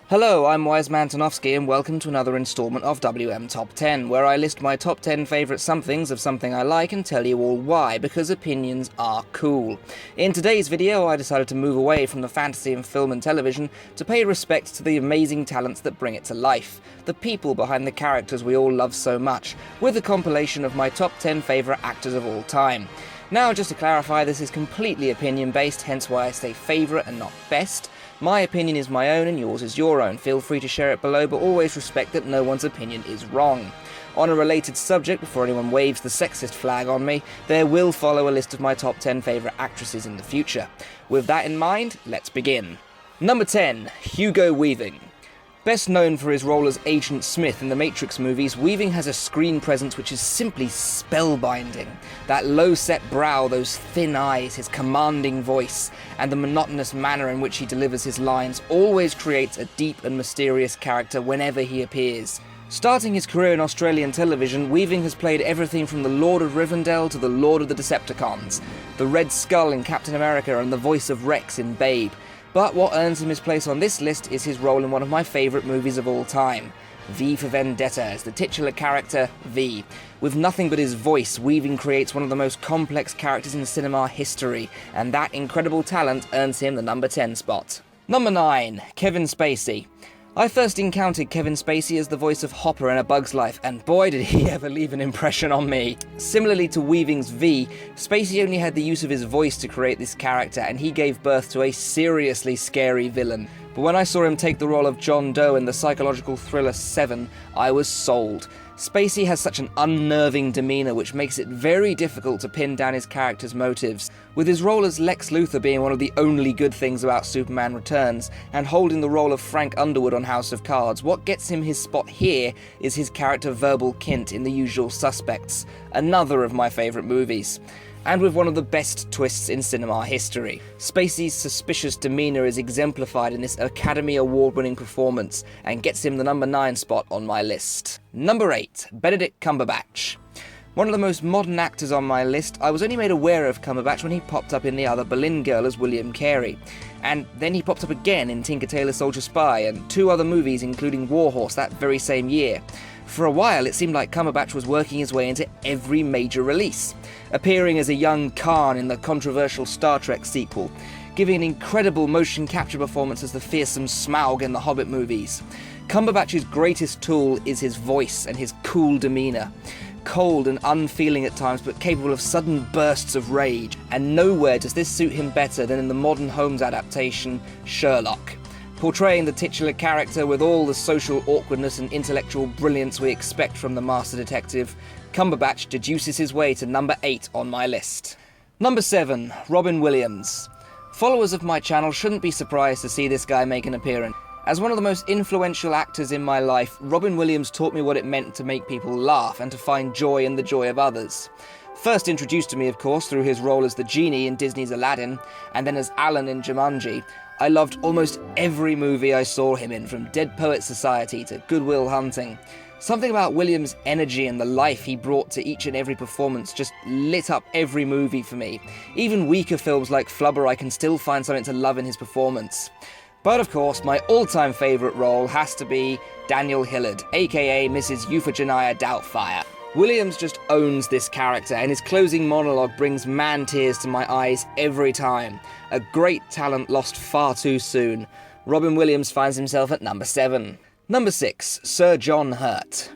Hello, I'm Wiseman Tanofsky, and welcome to another installment of WMTop 10, where I list my top 10 favourite somethings of something I like and tell you all why, because opinions are cool. In today's video, I decided to move away from the fantasy in film and television to pay respect to the amazing talents that bring it to life, the people behind the characters we all love so much, with a compilation of my top 10 favourite actors of all time. Now, just to clarify, this is completely opinion-based, hence why I say favourite and not best. My opinion is my own and yours is your own. Feel free to share it below, but always respect that no one's opinion is wrong. On a related subject, before anyone waves the sexist flag on me, there will follow a list of my top 10 favourite actresses in the future. With that in mind, let's begin. Number 10. Hugo Weaving. Best known for his role as Agent Smith in the Matrix movies, Weaving has a screen presence which is simply spellbinding. That low-set brow, those thin eyes, his commanding voice, and the monotonous manner in which he delivers his lines always creates a deep and mysterious character whenever he appears. Starting his career in Australian television, Weaving has played everything from the Lord of Rivendell to the Lord of the Decepticons, the Red Skull in Captain America and the voice of Rex in Babe. But what earns him his place on this list is his role in one of my favourite movies of all time, V for Vendetta, as the titular character, V. With nothing but his voice, Weaving creates one of the most complex characters in cinema history, and that incredible talent earns him the number 10 spot. Number 9. Kevin Spacey. I first encountered Kevin Spacey as the voice of Hopper in A Bug's Life, and boy did he ever leave an impression on me. Similarly to Weaving's V, Spacey only had the use of his voice to create this character, and he gave birth to a seriously scary villain. But when I saw him take the role of John Doe in the psychological thriller Seven, I was sold. Spacey has such an unnerving demeanour which makes it very difficult to pin down his character's motives, with his role as Lex Luthor being one of the only good things about Superman Returns, and holding the role of Frank Underwood on House of Cards. What gets him his spot here is his character Verbal Kint in The Usual Suspects, another of my favourite movies, and with one of the best twists in cinema history. Spacey's suspicious demeanour is exemplified in this Academy Award-winning performance, and gets him the number 9 spot on my list. Number 8. Benedict Cumberbatch. One of the most modern actors on my list, I was only made aware of Cumberbatch when he popped up in The Other Boleyn Girl as William Carey. And then he popped up again in Tinker Tailor Soldier Spy, and 2 other movies including Warhorse that very same year. For a while, it seemed like Cumberbatch was working his way into every major release, appearing as a young Khan in the controversial Star Trek sequel, giving an incredible motion capture performance as the fearsome Smaug in the Hobbit movies. Cumberbatch's greatest tool is his voice and his cool demeanour. Cold and unfeeling at times, but capable of sudden bursts of rage, and nowhere does this suit him better than in the modern Holmes adaptation, Sherlock. Portraying the titular character with all the social awkwardness and intellectual brilliance we expect from the master detective, Cumberbatch deduces his way to number 8 on my list. Number 7. Robin Williams. Followers of my channel shouldn't be surprised to see this guy make an appearance. As one of the most influential actors in my life, Robin Williams taught me what it meant to make people laugh and to find joy in the joy of others. First introduced to me, of course, through his role as the genie in Disney's Aladdin, and then as Alan in Jumanji, I loved almost every movie I saw him in, from Dead Poets Society to Good Will Hunting. Something about Williams' energy and the life he brought to each and every performance just lit up every movie for me. Even weaker films like Flubber, I can still find something to love in his performance. But of course, my all-time favourite role has to be Daniel Hillard, aka Mrs. Euphigenia Doubtfire. Williams just owns this character, and his closing monologue brings man-tears to my eyes every time. A great talent lost far too soon. Robin Williams finds himself at number 7. Number 6. Sir John Hurt.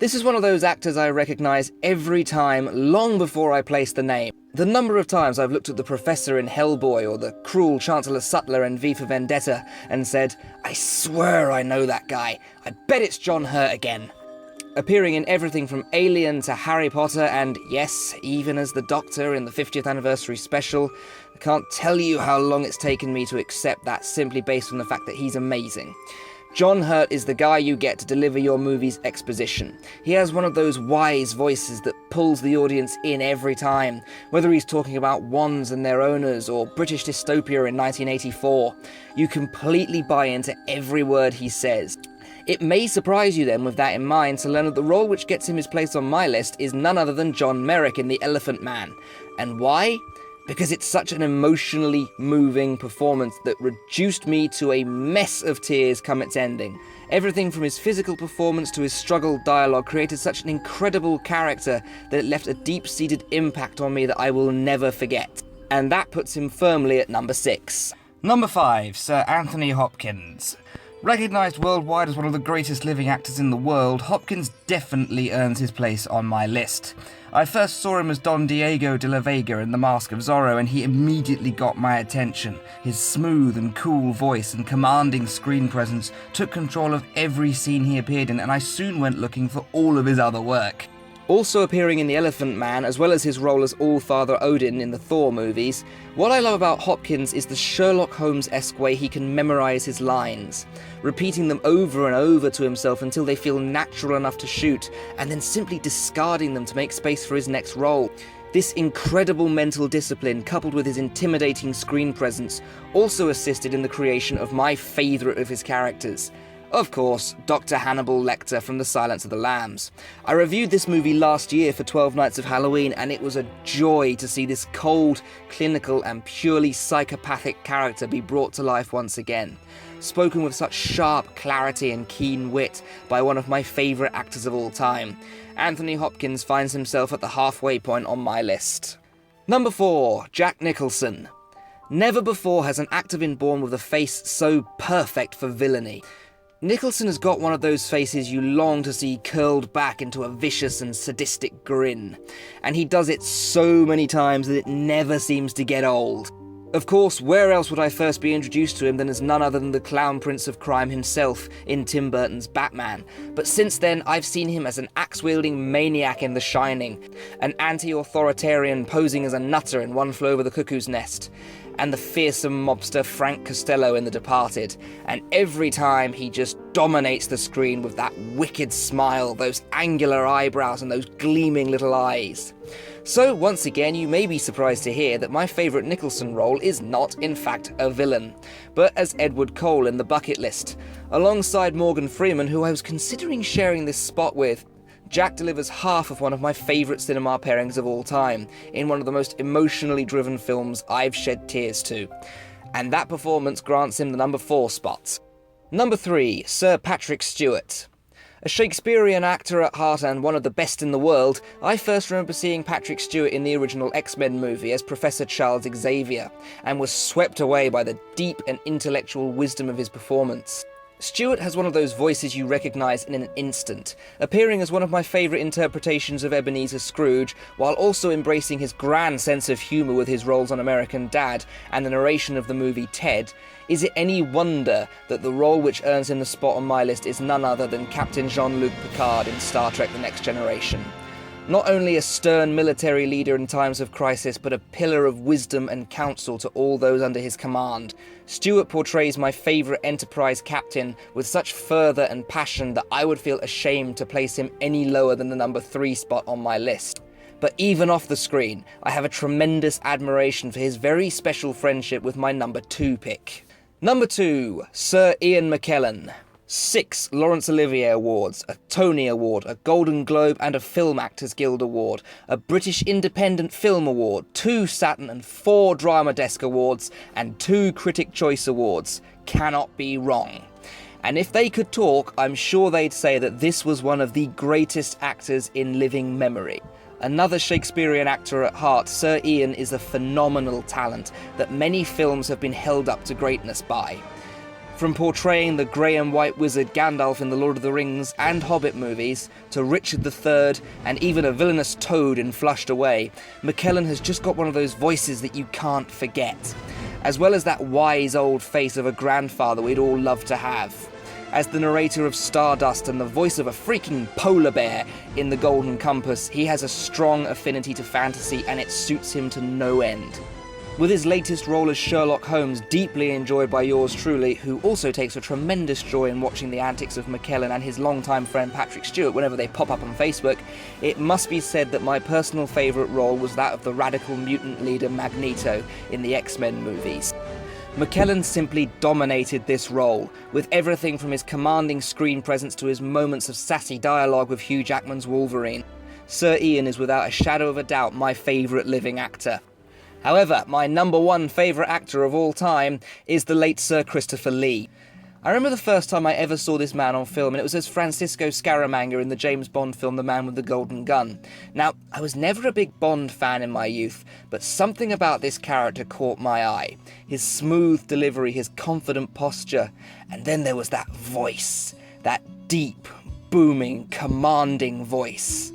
This is one of those actors I recognise every time, long before I place the name. The number of times I've looked at the Professor in Hellboy or the cruel Chancellor Sutler in V for Vendetta and said, I swear I know that guy. I bet it's John Hurt again. Appearing in everything from Alien to Harry Potter, and yes, even as the Doctor in the 50th anniversary special, I can't tell you how long it's taken me to accept that simply based on the fact that he's amazing. John Hurt is the guy you get to deliver your movie's exposition. He has one of those wise voices that pulls the audience in every time, whether he's talking about wands and their owners or British dystopia in 1984. You completely buy into every word he says. It may surprise you then, with that in mind, to learn that the role which gets him his place on my list is none other than John Merrick in The Elephant Man. And why? because it's such an emotionally moving performance that reduced me to a mess of tears come its ending. Everything from his physical performance to his struggled dialogue created such an incredible character that it left a deep-seated impact on me that I will never forget. And that puts him firmly at number 6. Number 5, Sir Anthony Hopkins. Recognised worldwide as one of the greatest living actors in the world, Hopkins definitely earns his place on my list. I first saw him as Don Diego de la Vega in The Mask of Zorro, and he immediately got my attention. His smooth and cool voice and commanding screen presence took control of every scene he appeared in, and I soon went looking for all of his other work. Also appearing in The Elephant Man, as well as his role as All-Father Odin in the Thor movies, what I love about Hopkins is the Sherlock Holmes-esque way he can memorise his lines, repeating them over and over to himself until they feel natural enough to shoot, and then simply discarding them to make space for his next role. This incredible mental discipline, coupled with his intimidating screen presence, also assisted in the creation of my favourite of his characters. Of course, Dr. Hannibal Lecter from The Silence of the Lambs. I reviewed this movie last year for 12 Nights of Halloween, and it was a joy to see this cold, clinical and purely psychopathic character be brought to life once again. Spoken with such sharp clarity and keen wit by one of my favourite actors of all time, Anthony Hopkins finds himself at the halfway point on my list. Number 4, Jack Nicholson. Never before has an actor been born with a face so perfect for villainy. Nicholson has got one of those faces you long to see curled back into a vicious and sadistic grin, and he does it so many times that it never seems to get old. Of course, where else would I first be introduced to him than as none other than the clown prince of crime himself in Tim Burton's Batman, but since then I've seen him as an axe-wielding maniac in The Shining, an anti-authoritarian posing as a nutter in One Flew Over the Cuckoo's Nest, and the fearsome mobster Frank Costello in The Departed, and every time he just dominates the screen with that wicked smile, those angular eyebrows and those gleaming little eyes. So once again, you may be surprised to hear that my favourite Nicholson role is not in fact a villain, but as Edward Cole in The Bucket List. Alongside Morgan Freeman, who I was considering sharing this spot with, Jack delivers half of one of my favourite cinema pairings of all time, in one of the most emotionally driven films I've shed tears to. And that performance grants him the number 4 spot. Number 3, Sir Patrick Stewart. A Shakespearean actor at heart and one of the best in the world, I first remember seeing Patrick Stewart in the original X-Men movie as Professor Charles Xavier, and was swept away by the deep and intellectual wisdom of his performance. Stewart has one of those voices you recognise in an instant, appearing as one of my favourite interpretations of Ebenezer Scrooge, while also embracing his grand sense of humour with his roles on American Dad and the narration of the movie Ted. Is it any wonder that the role which earns him the spot on my list is none other than Captain Jean-Luc Picard in Star Trek The Next Generation? Not only a stern military leader in times of crisis, but a pillar of wisdom and counsel to all those under his command, Stewart portrays my favourite Enterprise captain with such fervour and passion that I would feel ashamed to place him any lower than the number 3 spot on my list. But even off the screen, I have a tremendous admiration for his very special friendship with my number 2 pick. Number 2, Sir Ian McKellen. 6 Laurence Olivier Awards, a Tony Award, a Golden Globe and a Film Actors Guild Award, a British Independent Film Award, 2 Saturn and 4 Drama Desk Awards, and 2 Critic Choice Awards. Cannot be wrong. And if they could talk, I'm sure they'd say that this was one of the greatest actors in living memory. Another Shakespearean actor at heart, Sir Ian is a phenomenal talent that many films have been held up to greatness by. From portraying the grey and white wizard Gandalf in the Lord of the Rings and Hobbit movies, to Richard III and even a villainous Toad in Flushed Away, McKellen has just got one of those voices that you can't forget, as well as that wise old face of a grandfather we'd all love to have. As the narrator of Stardust and the voice of a freaking polar bear in The Golden Compass, he has a strong affinity to fantasy and it suits him to no end. With his latest role as Sherlock Holmes deeply enjoyed by yours truly, who also takes a tremendous joy in watching the antics of McKellen and his longtime friend Patrick Stewart whenever they pop up on Facebook, it must be said that my personal favourite role was that of the radical mutant leader Magneto in the X-Men movies. McKellen simply dominated this role, with everything from his commanding screen presence to his moments of sassy dialogue with Hugh Jackman's Wolverine. Sir Ian is without a shadow of a doubt my favourite living actor. However, my number one favourite actor of all time is the late Sir Christopher Lee. I remember the first time I ever saw this man on film, and it was as Francisco Scaramanga in the James Bond film The Man with the Golden Gun. Now, I was never a big Bond fan in my youth, but something about this character caught my eye. His smooth delivery, his confident posture, and then there was that voice, that deep, booming, commanding voice.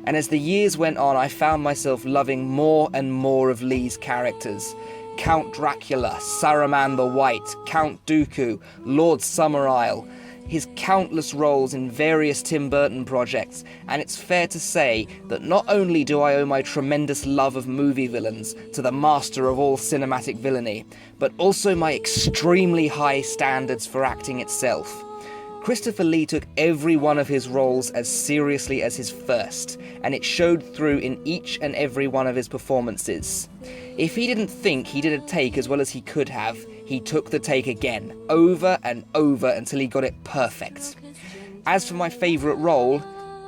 And as the years went on, I found myself loving more and more of Lee's characters. Count Dracula, Saruman the White, Count Dooku, Lord Summerisle, his countless roles in various Tim Burton projects, and it's fair to say that not only do I owe my tremendous love of movie villains to the master of all cinematic villainy, but also my extremely high standards for acting itself. Christopher Lee took every one of his roles as seriously as his first, and it showed through in each and every one of his performances. If he didn't think he did a take as well as he could have, he took the take again, over and over until he got it perfect. As for my favourite role,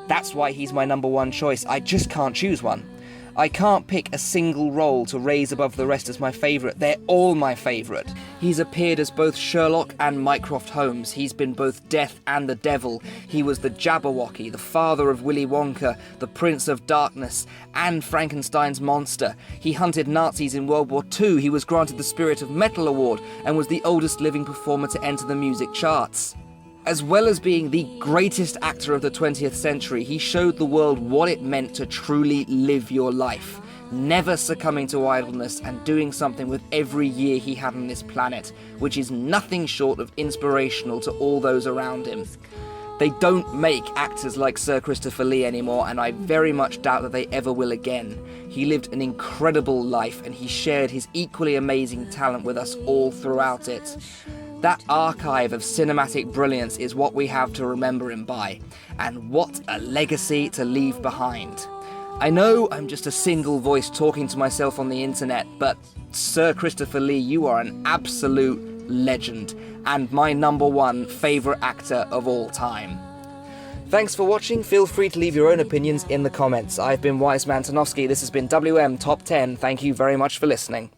that's why he's my number one choice. I just can't choose one. I can't pick a single role to raise above the rest as my favourite. They're all my favourite. He's appeared as both Sherlock and Mycroft Holmes. He's been both Death and the Devil. He was the Jabberwocky, the father of Willy Wonka, the Prince of Darkness, and Frankenstein's monster. He hunted Nazis in World War II. He was granted the Spirit of Metal Award and was the oldest living performer to enter the music charts. As well as being the greatest actor of the 20th century, he showed the world what it meant to truly live your life, never succumbing to idleness and doing something with every year he had on this planet, which is nothing short of inspirational to all those around him. They don't make actors like Sir Christopher Lee anymore, and I very much doubt that they ever will again. He lived an incredible life, and he shared his equally amazing talent with us all throughout it. That archive of cinematic brilliance is what we have to remember him by, and what a legacy to leave behind. I know I'm just a single voice talking to myself on the internet, but Sir Christopher Lee, you are an absolute legend, and my number one favourite actor of all time. Thanks for watching. Feel free to leave your own opinions in the comments. I've been Wiseman Tanofsky. This has been WM Top 10. Thank you very much for listening.